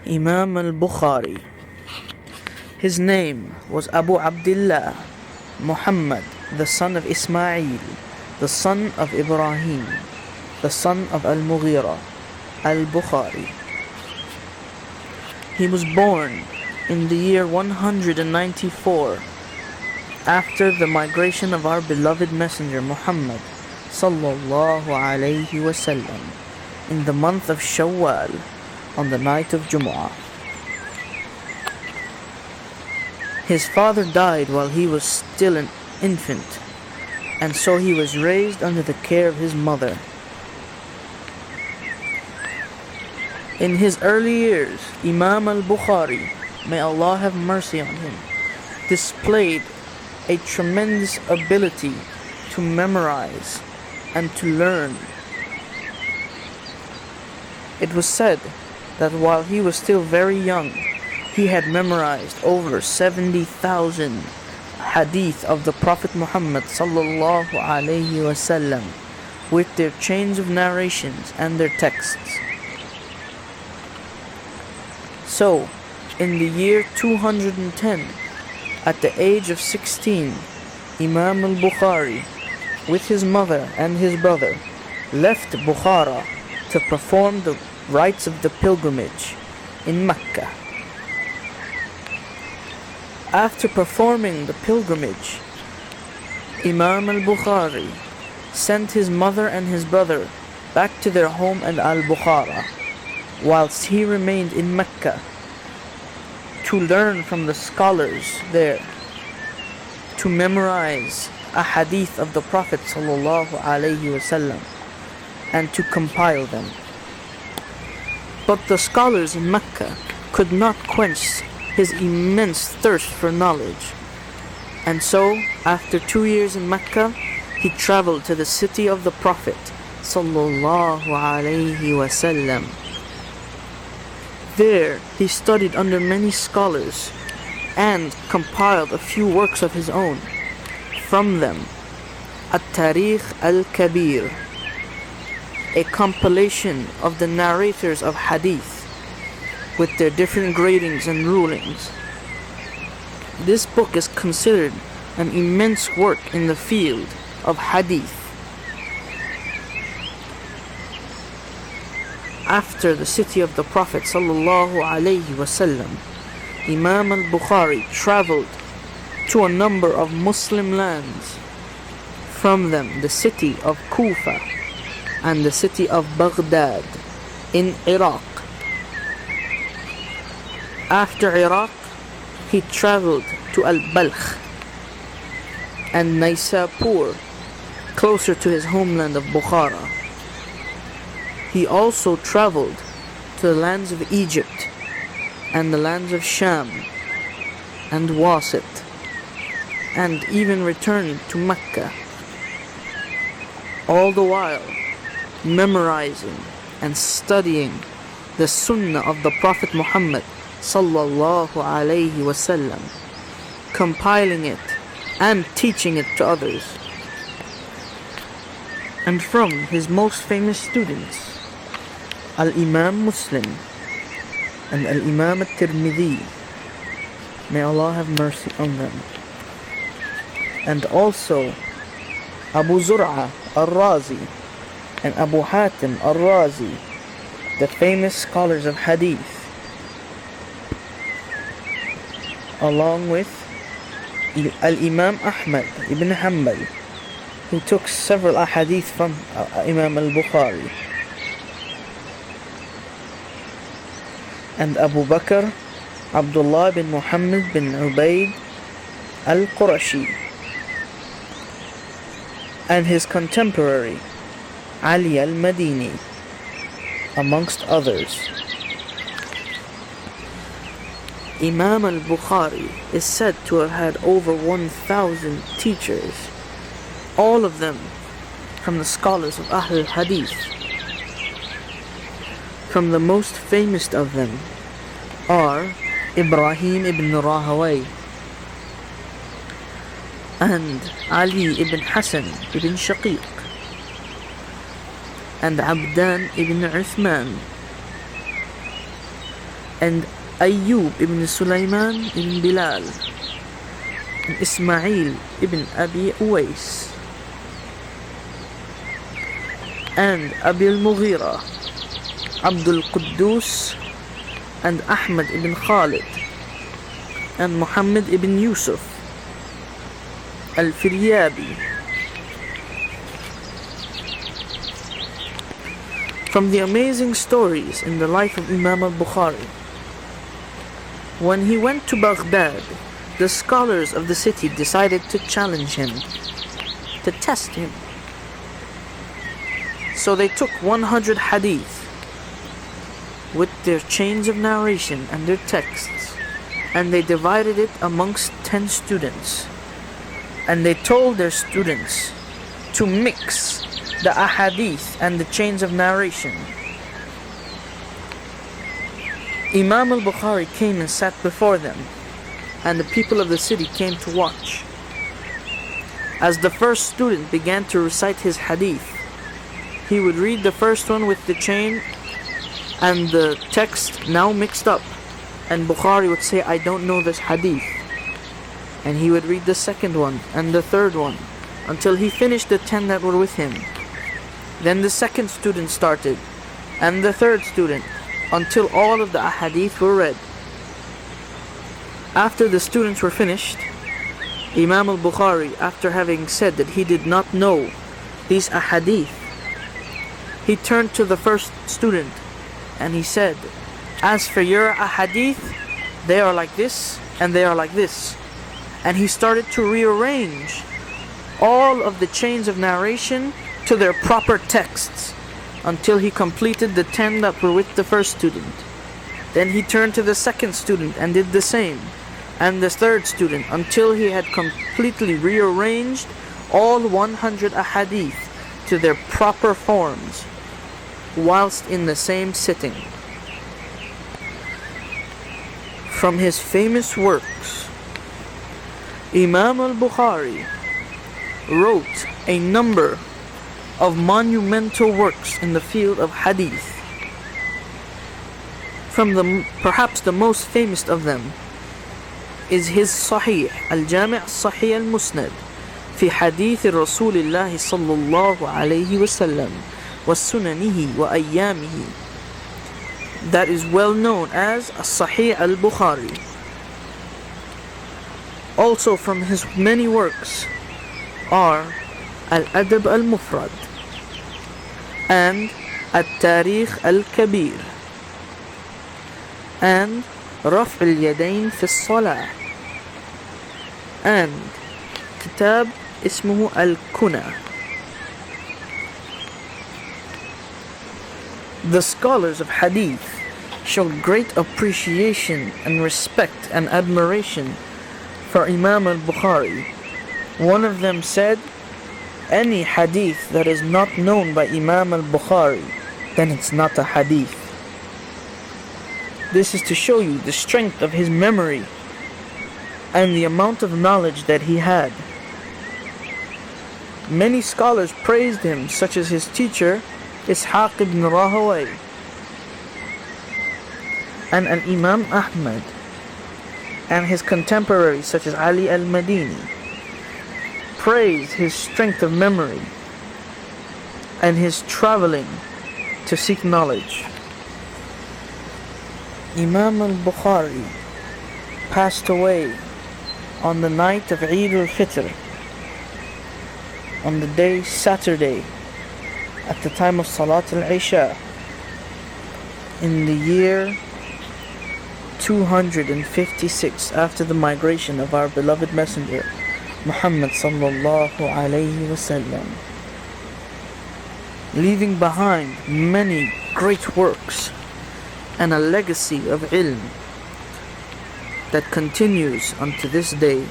Imam al-Bukhari. His name was Abu Abdullah Muhammad, the son of Ismail, the son of Ibrahim, the son of al-Mughira, al-Bukhari. He was born in the year 194 after the migration of our beloved messenger Muhammad sallallahu alayhi wasallam in the month of Shawwal on the night of Jumu'ah. His father died while he was still an infant, and so he was raised under the care of his mother. In his early years, Imam al-Bukhari, may Allah have mercy on him, displayed a tremendous ability to memorize and to learn. It was said that while he was still very young, he had memorized over 70,000 hadith of the Prophet Muhammad sallallahu alayhi wasallam with their chains of narrations and their texts. So, in the year 210, at the age of 16, Imam al-Bukhari, with his mother and his brother, left Bukhara to perform the rites of the pilgrimage in Mecca. After performing the pilgrimage, Imam al-Bukhari sent his mother and his brother back to their home in al-Bukhara, whilst he remained in Mecca to learn from the scholars there, to memorize a hadith of the Prophet sallallahu alaihi wasallam and to compile them. But the scholars in Mecca could not quench his immense thirst for knowledge, and so after 2 years in Mecca, he traveled to the city of the Prophet sallallahu alaihi wasallam. There he studied under many scholars and compiled a few works of his own. From them, At-Tarikh al-Kabir, a compilation of the narrators of hadith with their different gradings and rulings. This book is considered an immense work in the field of hadith. After the city of the Prophet sallallahu alaihi wasallam, Imam al-Bukhari traveled to a number of Muslim lands, from them the city of Kufa and the city of Baghdad in Iraq. After Iraq, he traveled to al-Balkh and Naysapur, closer to his homeland of Bukhara. He also traveled to the lands of Egypt and the lands of Sham and Wasit, and even returned to Mecca, all the while memorizing and studying the Sunnah of the Prophet Muhammad sallallahu alayhi wasallam, compiling it and teaching it to others. And from his most famous students, Al-Imam Muslim and Al-Imam At-Tirmidhi, may Allah have mercy on them, and also Abu Zur'a al-Razi and Abu Hatim al-Razi, the famous scholars of hadith, along with Al-Imam Ahmad ibn Hanbal, who took several ahadith from Imam al-Bukhari, and Abu Bakr Abdullah bin Muhammad bin Ubaid al-Qurashi, and his contemporary Ali al-Madini, amongst others. Imam al-Bukhari is said to have had over 1,000 teachers, all of them from the scholars of Ahl al-Hadith. From the most famous of them are Ibrahim ibn Rahaway and Ali ibn Hassan ibn Shaqiq and Abdan ibn Uthman and Ayyub ibn Sulaiman ibn Bilal, and Ismail ibn Abi Uwais, and Abi al-Mughira, Abdul Quddus, and Ahmad ibn Khalid, and Muhammad ibn Yusuf al-Firyabi. From the amazing stories in the life of Imam al-Bukhari, when he went to Baghdad, the scholars of the city decided to challenge him, to test him. So they took 100 hadith with their chains of narration and their texts, and they divided it amongst 10 students. And they told their students to mix the ahadith and the chains of narration. Imam al-Bukhari came and sat before them, and the people of the city came to watch. As the first student began to recite his hadith, he would read the first one with the chain and the text now mixed up, and Bukhari would say, "I don't know this hadith." And he would read the second one and the third one until he finished the 10 that were with him. Then the second student started, and the third student, until all of the ahadith were read. After the students were finished, Imam al-Bukhari, after having said that he did not know these ahadith, he turned to the first student and he said, "As for your ahadith, they are like this and they are like this." And he started to rearrange all of the chains of narration to their proper texts until he completed the 10 that were with the first student. Then he turned to the second student and did the same, and the third student, until he had completely rearranged all 100 ahadith to their proper forms whilst in the same sitting. From his famous works, Imam al-Bukhari wrote a number of monumental works in the field of hadith. Perhaps the most famous of them is his Sahih, al-Jami' al-Sahih al-Musnad fi hadith Rasulullah sallallahu alayhi wa sallam wa sunanihi wa ayyamihi, that is well known as Sahih al-Bukhari. Also from his many works are Al-Adab al-Mufrad and At-Tarikh al-Kabir and Raf' al-Yadayn fi as-Salah and Kitab ismuhu al-Kuna. The scholars of hadith showed great appreciation and respect and admiration for Imam al-Bukhari. One of them said, "Any hadith that is not known by Imam al-Bukhari, then it's not a hadith." This is to show you the strength of his memory and the amount of knowledge that he had. Many scholars praised him, such as his teacher Ishaq ibn Rahaway and Imam Ahmad, and his contemporaries such as Ali al-Madini praise his strength of memory and his traveling to seek knowledge. Imam al-Bukhari passed away on the night of Eid al-Fitr, on the day Saturday, at the time of Salat al-Isha, in the year 256 after the migration of our beloved Messenger Muhammad sallallahu alayhi wasallam, leaving behind many great works and a legacy of ilm that continues unto this day.